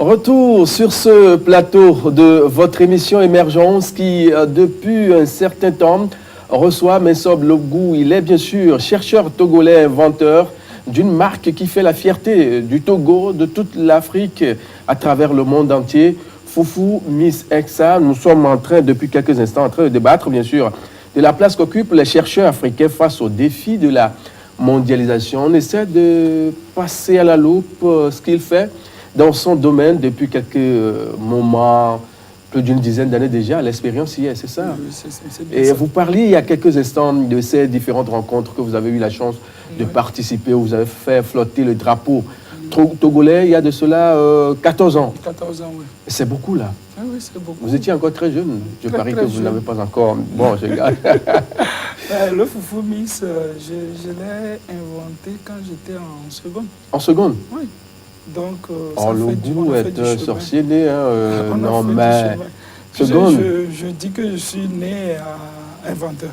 Retour sur ce plateau de votre émission Émergence qui, depuis un certain temps, reçoit Mesob Logou. Il est bien sûr chercheur togolais, inventeur d'une marque qui fait la fierté du Togo, de toute l'Afrique, à travers le monde entier. Foufou Miss Exa. Nous sommes en train, depuis quelques instants, en train de débattre, bien sûr, de la place qu'occupent les chercheurs africains face aux défis de la mondialisation. On essaie de passer à la loupe ce qu'il fait dans son domaine depuis quelques moments, plus d'une dizaine d'années déjà. L'expérience y est, c'est ça. Oui, c'est Et ça. vous parliez il y a quelques instants de ces différentes rencontres que vous avez eu la chance de participer, où vous avez fait flotter le drapeau togolais il y a de cela 14 ans. 14 ans, oui. C'est beaucoup là. Ah oui, c'est beaucoup. Vous étiez encore très jeune. Je Très, parie très que vous jeune. n'avez pas encore... Bon, je regarde. Le Foufou Miss, je l'ai inventé quand j'étais en seconde. En seconde. Oui. Donc, Oh, le goût est un sorcier né. Non, mais... mais... Seconde. Je dis que je suis né inventeur.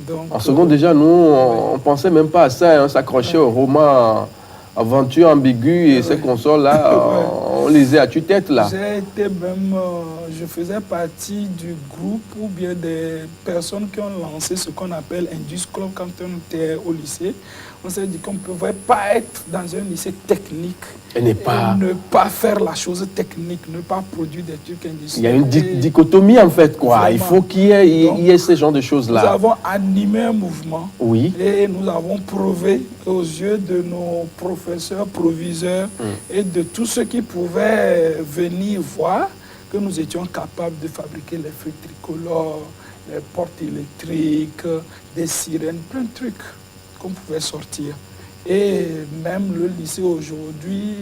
Donc, En seconde, déjà, nous, on pensait même pas à ça. On s'accrochait au roman aventure ambiguë et ces consoles-là, on lisait à tue-tête, là. J'ai été même... je faisais partie du groupe ou bien des personnes qui ont lancé ce qu'on appelle Indus Club quand on était au lycée. On s'est dit qu'on ne pouvait pas être dans un lycée technique et ne pas faire la chose technique, ne pas produire des trucs industriels. Il y a une dichotomie en fait, quoi. Vraiment. Il faut qu'il y ait ce genre de choses-là. Nous avons animé un mouvement. Oui. Et nous avons prouvé aux yeux de nos professeurs, proviseurs et de tous ceux qui pouvaient venir voir que nous étions capables de fabriquer les feux tricolores, les portes électriques, des sirènes, plein de trucs qu'on pouvait sortir. Et même le lycée aujourd'hui,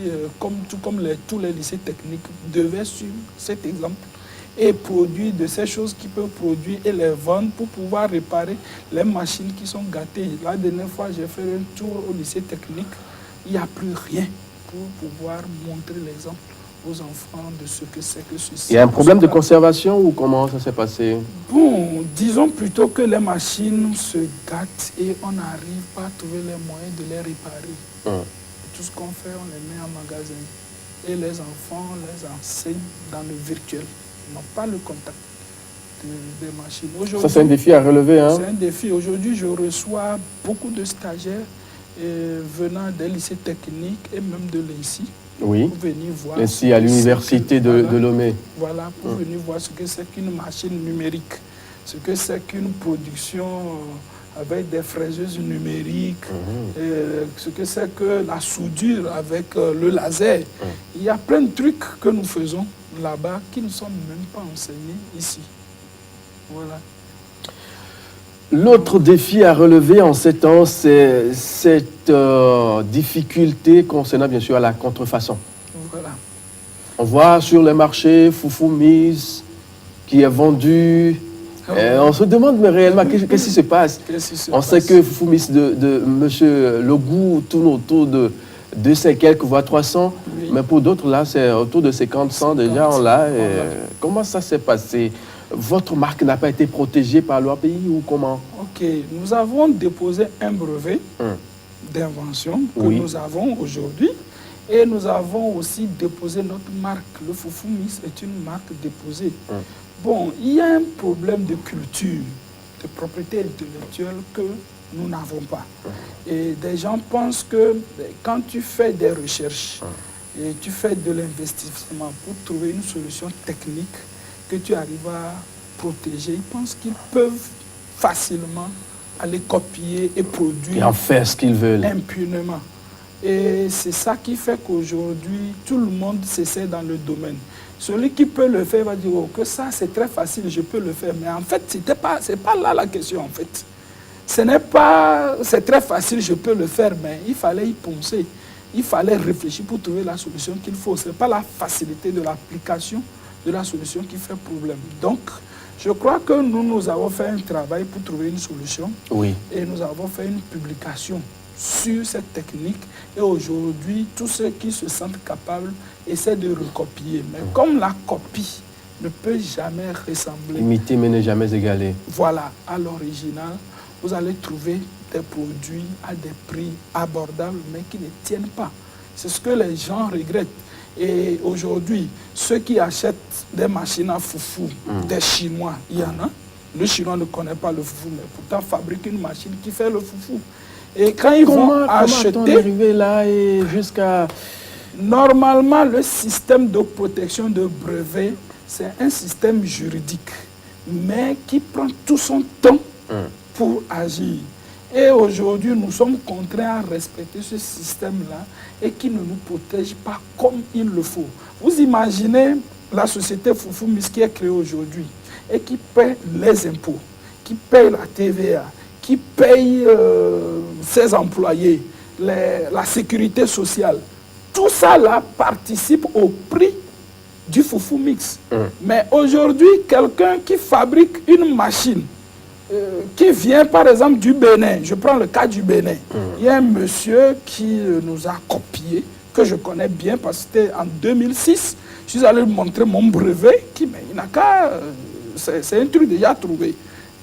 tout comme tous les lycées techniques, devait suivre cet exemple et produire de ces choses qui peuvent produire et les vendre pour pouvoir réparer les machines qui sont gâtées. La dernière fois, j'ai fait un tour au lycée technique. Il n'y a plus rien pour pouvoir montrer l'exemple aux enfants de ce que c'est que ceci. Il y a un problème de conservation ou comment ça s'est passé? Bon, disons plutôt que les machines se gâtent et on n'arrive pas à trouver les moyens de les réparer. Tout ce qu'on fait, on les met en magasin. Et les enfants les enseignent dans le virtuel. Ils n'ont pas le contact des machines. Ça, c'est un défi à relever. Hein? C'est un défi. Aujourd'hui, je reçois beaucoup de stagiaires venant des lycées techniques et même de l'INSI. Oui. Pour venir voir. Ainsi à l'université de Lomé. Voilà, pour venir voir ce que c'est qu'une machine numérique, ce que c'est qu'une production avec des fraiseuses numériques, ce que c'est que la soudure avec le laser. Il y a plein de trucs que nous faisons là-bas qui ne sont même pas enseignés ici. Voilà. L'autre défi à relever en ces temps, c'est cette difficulté concernant bien sûr la contrefaçon. Voilà. On voit sur les marchés Foufou Miss qui est vendu. On se demande mais réellement qu'est-ce qui se passe. On sait que Foufou Miss de M. Logou tourne autour de 200 et quelques, voire 300. Oui. Mais pour d'autres, là, c'est autour de 50, 100 déjà, on l'a. Comment ça s'est passé? Votre marque n'a pas été protégée par leur pays ou comment? Ok, nous avons déposé un brevet d'invention que nous avons aujourd'hui et nous avons aussi déposé notre marque. Le Foufou Miss est une marque déposée. Bon, il y a un problème de culture, de propriété intellectuelle que nous n'avons pas. Et des gens pensent que quand tu fais des recherches et tu fais de l'investissement pour trouver une solution technique, que tu arrives à protéger, ils pensent qu'ils peuvent facilement aller copier et produire et en faire ce qu'ils veulent impunément. Et c'est ça qui fait qu'aujourd'hui, tout le monde s'essaie dans le domaine. Celui qui peut le faire va dire que ça c'est très facile, je peux le faire. Mais en fait, c'est pas là la question en fait. Ce n'est pas, c'est très facile, je peux le faire, mais il fallait y penser. Il fallait réfléchir pour trouver la solution qu'il faut. Ce n'est pas la facilité de l'application de la solution qui fait problème. Donc, je crois que nous avons fait un travail pour trouver une solution. Oui. Et nous avons fait une publication sur cette technique. Et aujourd'hui, tous ceux qui se sentent capables essaient de recopier. Mais comme la copie ne peut jamais ressembler... Imiter mais ne jamais égaler. Voilà, à l'original, vous allez trouver des produits à des prix abordables, mais qui ne tiennent pas. C'est ce que les gens regrettent. Et aujourd'hui, ceux qui achètent des machines à foufou, des Chinois, il y en a. Le Chinois ne connaît pas le foufou, mais pourtant fabrique une machine qui fait le foufou. Et quand ils vont acheter... Comment est-on arrivé là et jusqu'à... Normalement, le système de protection de brevets, c'est un système juridique, mais qui prend tout son temps pour agir. Et aujourd'hui, nous sommes contraints à respecter ce système-là et qui ne nous protège pas comme il le faut. Vous imaginez la société Foufou Mix qui est créée aujourd'hui et qui paie les impôts, qui paye la TVA, qui paye ses employés, la sécurité sociale. Tout ça là participe au prix du Foufou Mix. Mais aujourd'hui, quelqu'un qui fabrique une machine qui vient par exemple du Bénin, je prends le cas du Bénin, il y a un monsieur qui nous a copié, que je connais bien parce que c'était en 2006, je suis allé lui montrer mon brevet, mais il n'a qu'à, c'est un truc déjà trouvé.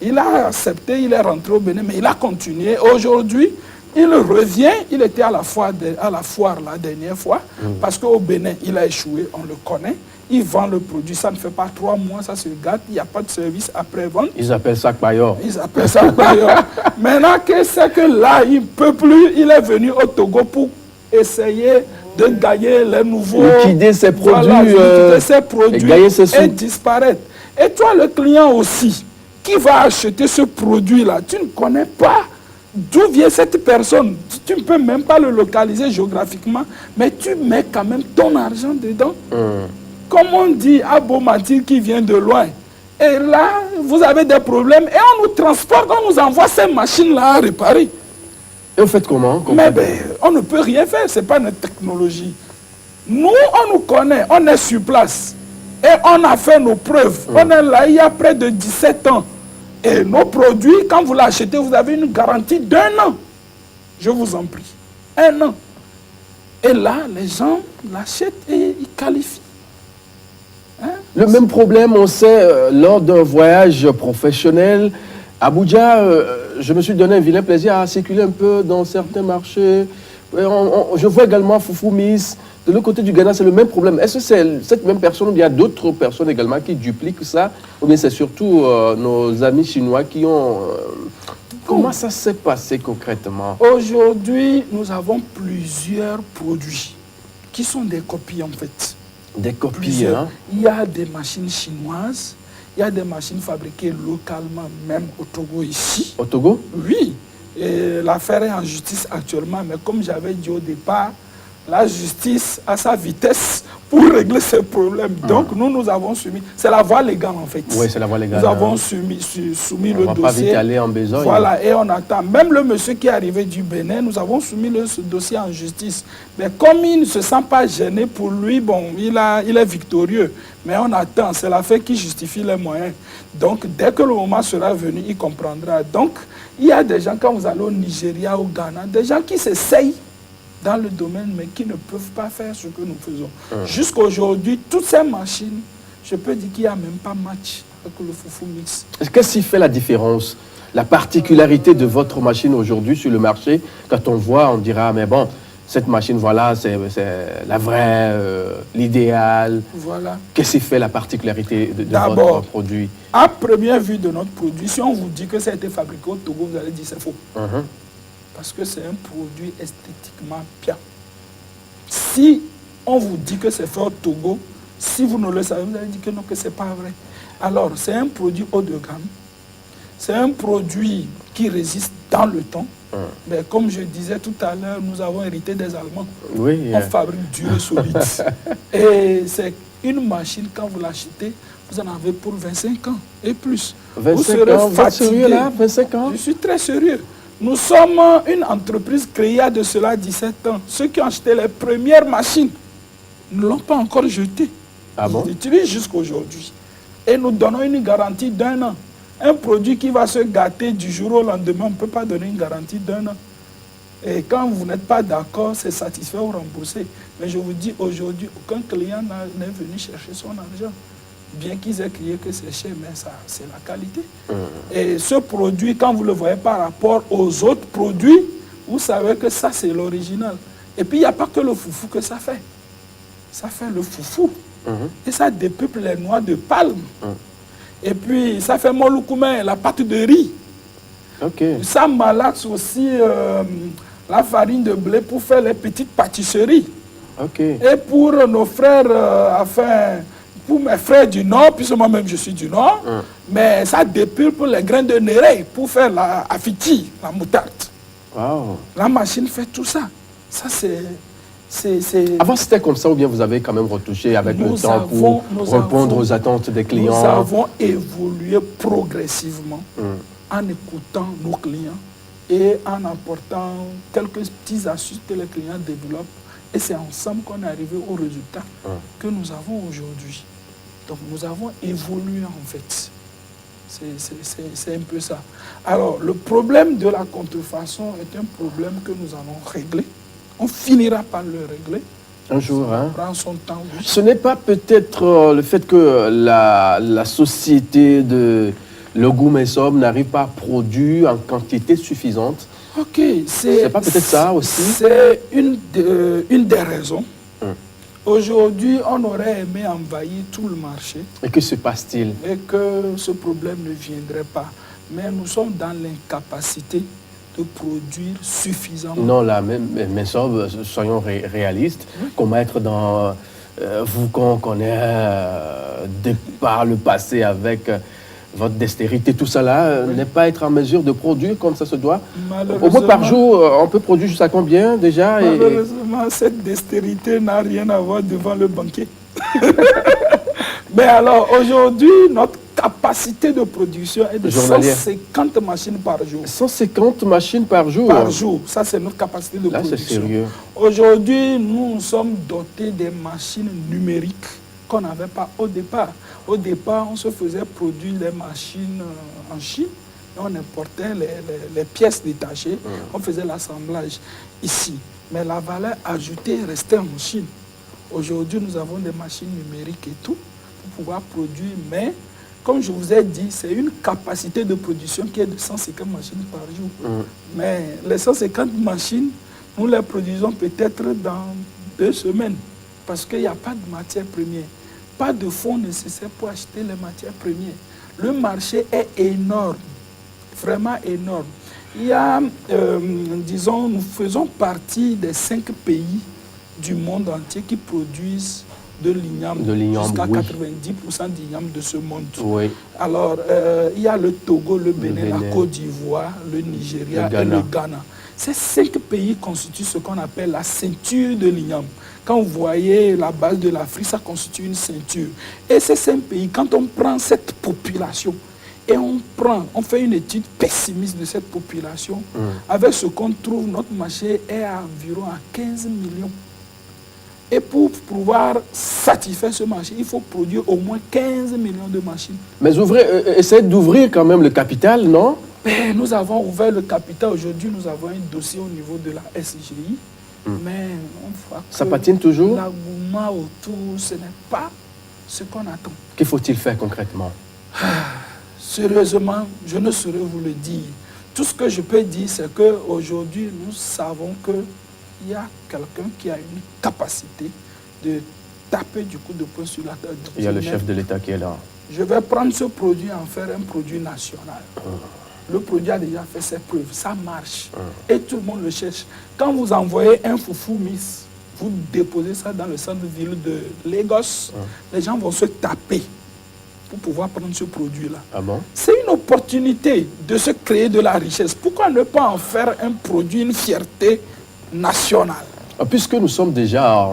Il a accepté, il est rentré au Bénin, mais il a continué. Aujourd'hui, il revient, il était à la foire la dernière fois, parce qu'au Bénin, il a échoué, on le connaît. Il vend le produit, ça ne fait pas 3 mois, ça se gâte, il n'y a pas de service après-vente. Ils appellent ça Payor. Ils appellent ça Payor. Maintenant que c'est que là, il ne peut plus, il est venu au Togo pour essayer de gagner les nouveaux... Liquider ses produits, voilà, liquider ses produits et gagner ses sous. Et disparaître. Et toi, le client aussi, qui va acheter ce produit-là, tu ne connais pas d'où vient cette personne. Tu ne peux même pas le localiser géographiquement, mais tu mets quand même ton argent dedans. Comme on dit à Beaumatil qui vient de loin. Et là, vous avez des problèmes et on nous transporte, on nous envoie ces machines-là à réparer. Et vous faites comment? Mais on ne peut rien faire, ce n'est pas notre technologie. Nous, on nous connaît, on est sur place. Et on a fait nos preuves. On est là il y a près de 17 ans. Et nos produits, quand vous l'achetez, vous avez une garantie d'1 an. Je vous en prie. 1 an. Et là, les gens l'achètent et ils qualifient. Hein? Le même problème, on sait, lors d'un voyage professionnel, à Abuja, je me suis donné un vilain plaisir à circuler un peu dans certains marchés. Je vois également Foufou Mix. De l'autre côté du Ghana, c'est le même problème. Est-ce que c'est cette même personne ou bien il y a d'autres personnes également qui dupliquent ça? Ou bien c'est surtout nos amis chinois qui ont... Comment ça s'est passé concrètement? Aujourd'hui, nous avons plusieurs produits qui sont des copies en fait. Des copies, hein? Il y a des machines chinoises, il y a des machines fabriquées localement, même au Togo ici. Au Togo? Oui. L'affaire est en justice actuellement, mais comme j'avais dit au départ, la justice a sa vitesse pour régler ces problèmes. Donc, nous avons soumis... C'est la voie légale, en fait. Oui, c'est la voie légale. Nous avons soumis le dossier. On ne va pas vite aller en besogne. Voilà, et on attend. Même le monsieur qui est arrivé du Bénin, nous avons soumis ce dossier en justice. Mais comme il ne se sent pas gêné pour lui, bon, il est victorieux. Mais on attend. C'est la fait qui justifie les moyens. Donc, dès que le moment sera venu, il comprendra. Donc, il y a des gens, quand vous allez au Nigeria, au Ghana, des gens qui s'essayent dans le domaine, mais qui ne peuvent pas faire ce que nous faisons. Jusqu'à aujourd'hui, toutes ces machines, je peux dire qu'il n'y a même pas match avec le Foufou Mix. Qu'est-ce qui fait la différence? La particularité de votre machine aujourd'hui sur le marché, quand on voit, on dira, mais bon, cette machine, voilà, c'est la vraie, l'idéal. Voilà. Qu'est-ce qui fait la particularité de votre produit? À première vue de notre produit, si on vous dit que ça a été fabriqué au Togo, vous allez dire c'est faux. Parce que c'est un produit esthétiquement bien. Si on vous dit que c'est fait au Togo, si vous ne le savez, vous allez dire que non, que ce n'est pas vrai. Alors, c'est un produit haut de gamme. C'est un produit qui résiste dans le temps. Mais comme je disais tout à l'heure, nous avons hérité des Allemands. Oui, on fabrique dur et solide. Et c'est une machine, quand vous l'achetez, vous en avez pour 25 ans et plus. 25 vous serez ans, fatigué. Vous êtes sérieux là, 25 ans? Je suis très sérieux. Nous sommes une entreprise créée il y a de cela 17 ans. Ceux qui ont acheté les premières machines ne l'ont pas encore jetées. Ah bon? Ils l'utilisent jusqu'à aujourd'hui. Et nous donnons une garantie d'1 an. Un produit qui va se gâter du jour au lendemain, on ne peut pas donner une garantie d'1 an. Et quand vous n'êtes pas d'accord, c'est satisfait ou remboursé. Mais je vous dis, aujourd'hui, aucun client n'est venu chercher son argent. Bien qu'ils aient crié que c'est cher, mais ça, c'est la qualité. Et ce produit, quand vous le voyez par rapport aux autres produits, vous savez que ça, c'est l'original. Et puis, il n'y a pas que le foufou que ça fait. ça fait le foufou. Et ça dépeuple les noix de palme. Et puis, ça fait molukume, la pâte de riz. Ça malaxe aussi la farine de blé pour faire les petites pâtisseries. Et pour nos frères, pour mes frères du Nord, puisque moi-même je suis du Nord, mais ça dépulpe les grains de néré pour faire la afiti, la moutarde. La machine fait tout ça. Ça, Avant, c'était comme ça ou bien vous avez quand même retouché avec le temps pour répondre aux attentes des clients? Nous avons évolué progressivement en écoutant nos clients et en apportant quelques petites astuces que les clients développent. Et c'est ensemble qu'on est arrivé au résultat que nous avons aujourd'hui. Donc nous avons évolué en fait. C'est un peu ça. Alors le problème de la contrefaçon est un problème que nous allons régler. On finira par le régler. Un jour, ça prend son temps. Oui. Ce n'est pas peut-être le fait que la société de Logou Mesob n'arrive pas à produire en quantité suffisante. Ok, c'est pas peut-être ça aussi? C'est une des raisons. Aujourd'hui, on aurait aimé envahir tout le marché. Et que se passe-t-il? Et que ce problème ne viendrait pas. Mais nous sommes dans l'incapacité de produire suffisamment. Non, là, même Mesob, soyons réalistes, comment être dans vous qu'on connaît par le passé avec votre dextérité, tout ça là, n'est pas être en mesure de produire comme ça se doit. Au moins par jour, on peut produire jusqu'à combien déjà? Malheureusement, cette dextérité n'a rien à voir devant le banquier. Mais alors, aujourd'hui, notre capacité de production est de 150 machines par jour. 150 machines par jour? Par jour, ça c'est notre capacité de production. Là, c'est sérieux. Aujourd'hui, nous sommes dotés des machines numériques qu'on n'avait pas au départ. Au départ, on se faisait produire les machines en Chine. On importait les pièces détachées. On faisait l'assemblage ici. Mais la valeur ajoutée restait en Chine. Aujourd'hui, nous avons des machines numériques et tout pour pouvoir produire. Mais, comme je vous ai dit, c'est une capacité de production qui est de 150 machines par jour. Mais les 150 machines, nous les produisons peut-être dans 2 semaines. Parce qu'il n'y a pas de matière première. Pas de fonds nécessaires pour acheter les matières premières. Le marché est énorme, vraiment énorme. Il y a, disons, nous faisons partie des 5 pays du monde entier qui produisent de l'igname, jusqu'à 90% d'igname de ce monde. Alors, il y a le Togo, le Bénin, la Côte d'Ivoire, le Nigeria et le Ghana. Ces 5 pays constituent ce qu'on appelle la ceinture de l'igname. Quand vous voyez la base de l'Afrique, ça constitue une ceinture. Et ces 5 pays, quand on prend cette population et on fait une étude pessimiste de cette population, avec ce qu'on trouve, notre marché est à environ à 15 millions. Et pour pouvoir satisfaire ce marché, il faut produire au moins 15 millions de machines. Mais essayez d'ouvrir quand même le capital, non? Nous avons ouvert le capital. Aujourd'hui, nous avons un dossier au niveau de la SGI. Mais on voit que ça patine toujours? L'engouement autour, ce n'est pas ce qu'on attend. Que faut-il faire concrètement? Sérieusement, je ne saurais vous le dire. Tout ce que je peux dire, c'est qu'aujourd'hui, nous savons qu'il y a quelqu'un qui a une capacité de taper du coup de poing sur la table. Il y a le chef de l'État qui est là. Je vais prendre ce produit et en faire un produit national. Le produit a déjà fait ses preuves, ça marche. Et tout le monde le cherche. Quand vous envoyez un foufou miss, vous déposez ça dans le centre-ville de Lagos, les gens vont se taper pour pouvoir prendre ce produit-là. Ah bon? C'est une opportunité de se créer de la richesse. Pourquoi ne pas en faire un produit, une fierté nationale? Puisque nous sommes déjà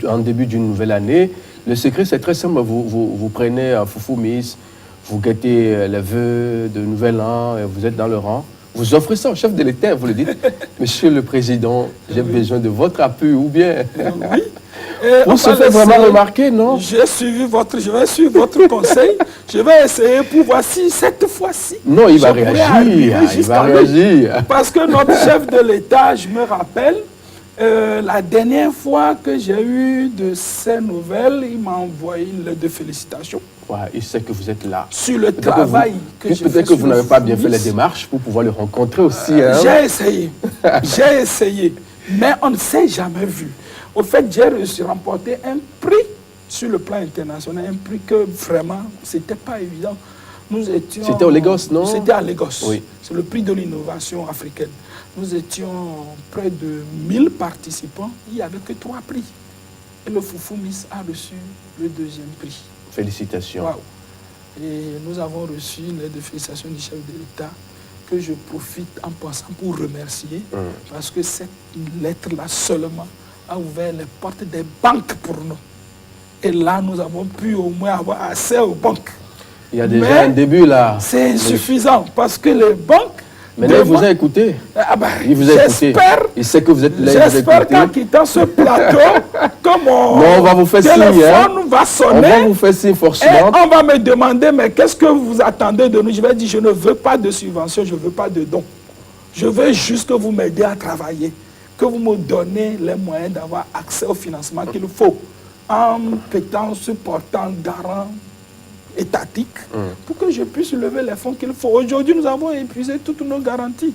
en début d'une nouvelle année, le secret c'est très simple. Vous prenez un foufou miss, vous guettez les vœux de nouvel an, et vous êtes dans le rang. Vous offrez ça au chef de l'État, vous le dites, Monsieur le Président, j'ai besoin de votre appui, ou bien... Oui. On se fait vraiment remarquer, non? Je vais suivre votre conseil. Je vais essayer pour voir si cette fois-ci... Non, il va réagir, il va réagir. Parce que notre chef de l'État, je me rappelle, la dernière fois que j'ai eu de ces nouvelles, il m'a envoyé une lettre de félicitations. Ouais, il sait que vous êtes là. Sur le travail que j'ai fait. Peut-être que vous n'avez pas bien fait les démarches pour pouvoir le rencontrer aussi. J'ai essayé, mais on ne s'est jamais vu. Au fait, j'ai réussi à remporter un prix sur le plan international, un prix que vraiment, c'était pas évident. Nous étions... C'était au Lagos, non? C'était à Lagos. Oui. C'est le prix de l'innovation africaine. Nous étions près de 1000 participants. Il n'y avait que 3 prix. Et le Foufou Miss a reçu le 2e prix. Félicitations. Wow. Et nous avons reçu une lettre de félicitations du chef de l'État que je profite en passant pour remercier parce que cette lettre-là seulement a ouvert les portes des banques pour nous. Et là, nous avons pu au moins avoir accès aux banques. Il y a déjà un début là. C'est insuffisant parce que les banques... Maintenant, il vous a écouté. Ah ben, Il vous a écouté. Il sait que vous êtes là. J'espère qu'en quittant ce plateau, que mon on va vous faire téléphone va sonner. On va vous faire signe forcément. Et on va me demander, mais qu'est-ce que vous attendez de nous? Je vais dire, je ne veux pas de subvention, je ne veux pas de dons. Je veux juste que vous m'aidiez à travailler, que vous me donnez les moyens d'avoir accès au financement qu'il faut, en pétant, se portant garant étatique pour que je puisse lever les fonds qu'il faut. Aujourd'hui, nous avons épuisé toutes nos garanties.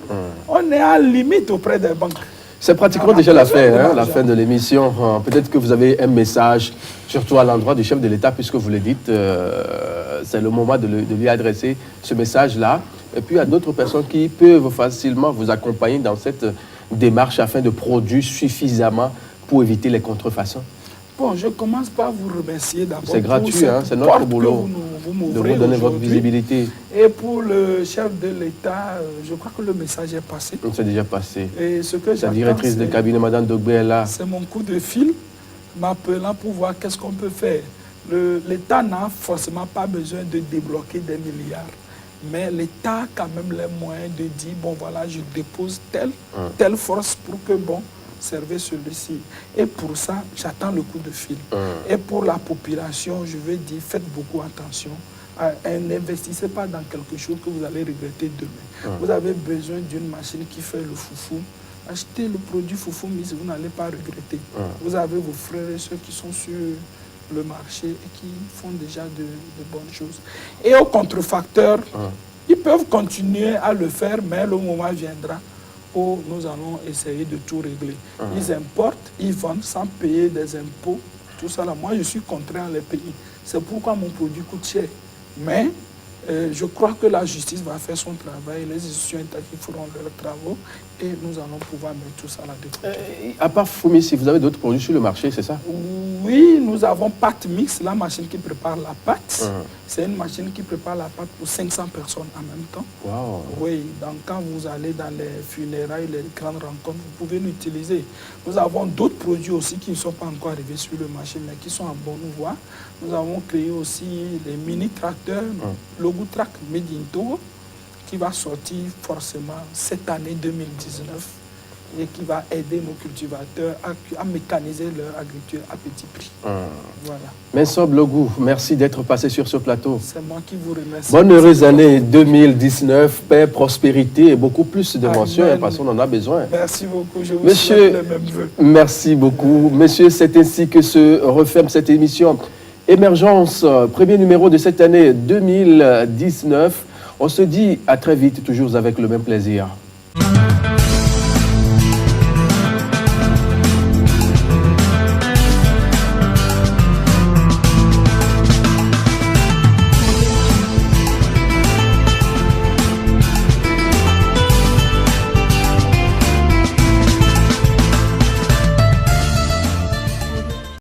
On est à limite auprès des banques. C'est pratiquement déjà la fin de l'émission. Peut-être que vous avez un message, surtout à l'endroit du chef de l'État, puisque vous le dites. C'est le moment de lui adresser ce message-là. Et puis, il y a d'autres personnes qui peuvent facilement vous accompagner dans cette démarche afin de produire suffisamment pour éviter les contrefaçons. Bon, je commence par vous remercier d'abord. C'est gratuit, hein, c'est notre boulot vous de vous donner votre visibilité. Et pour le chef de l'État, je crois que le message est passé. C'est déjà passé. Et ce que la directrice de cabinet, Mme Dogbe, est là. C'est mon coup de fil, m'appelant pour voir qu'est-ce qu'on peut faire. L'État n'a forcément pas besoin de débloquer des milliards. Mais l'État a quand même les moyens de dire, bon voilà, je dépose telle force pour que, bon, servez celui-ci. Et pour ça, j'attends le coup de fil. Et pour la population, je veux dire, faites beaucoup attention. N'investissez pas dans quelque chose que vous allez regretter demain. Vous avez besoin d'une machine qui fait le foufou. Achetez le produit foufou, mais vous n'allez pas regretter. Vous avez vos frères et ceux qui sont sur le marché et qui font déjà de bonnes choses. Et aux contrefacteurs, ils peuvent continuer à le faire, mais le moment viendra où nous allons essayer de tout régler. Ils importent, ils vendent sans payer des impôts, tout ça là. Moi, je suis contraint à les payer. C'est pourquoi mon produit coûte cher. Mais je crois que la justice va faire son travail, les institutions étatiques feront leurs travaux et nous allons pouvoir mettre tout ça là de côté. À part Foumi, si vous avez d'autres produits sur le marché, c'est ça? Oui, nous avons Pâte Mix, la machine qui prépare la pâte. C'est une machine qui prépare la pâte pour 500 personnes en même temps. Wow. Oui, donc quand vous allez dans les funérailles, les grandes rencontres, vous pouvez l'utiliser. Nous avons d'autres produits aussi qui ne sont pas encore arrivés sur le marché, mais qui sont en bonne voie. Nous avons créé aussi les mini-tracteurs, Logo Track Made in Togo, qui va sortir forcément cette année 2019 et qui va aider nos cultivateurs à mécaniser leur agriculture à petit prix. Voilà. Mensob Logou, merci d'être passé sur ce plateau. C'est moi qui vous remercie. Bonne heureuse année 2019, paix, prospérité et beaucoup plus de mentions, parce qu'on en a besoin. Merci beaucoup, je vous souhaite les mêmes vœux. Merci beaucoup. Monsieur, c'est ainsi que se referme cette émission Émergence, premier numéro de cette année 2019. On se dit à très vite, toujours avec le même plaisir.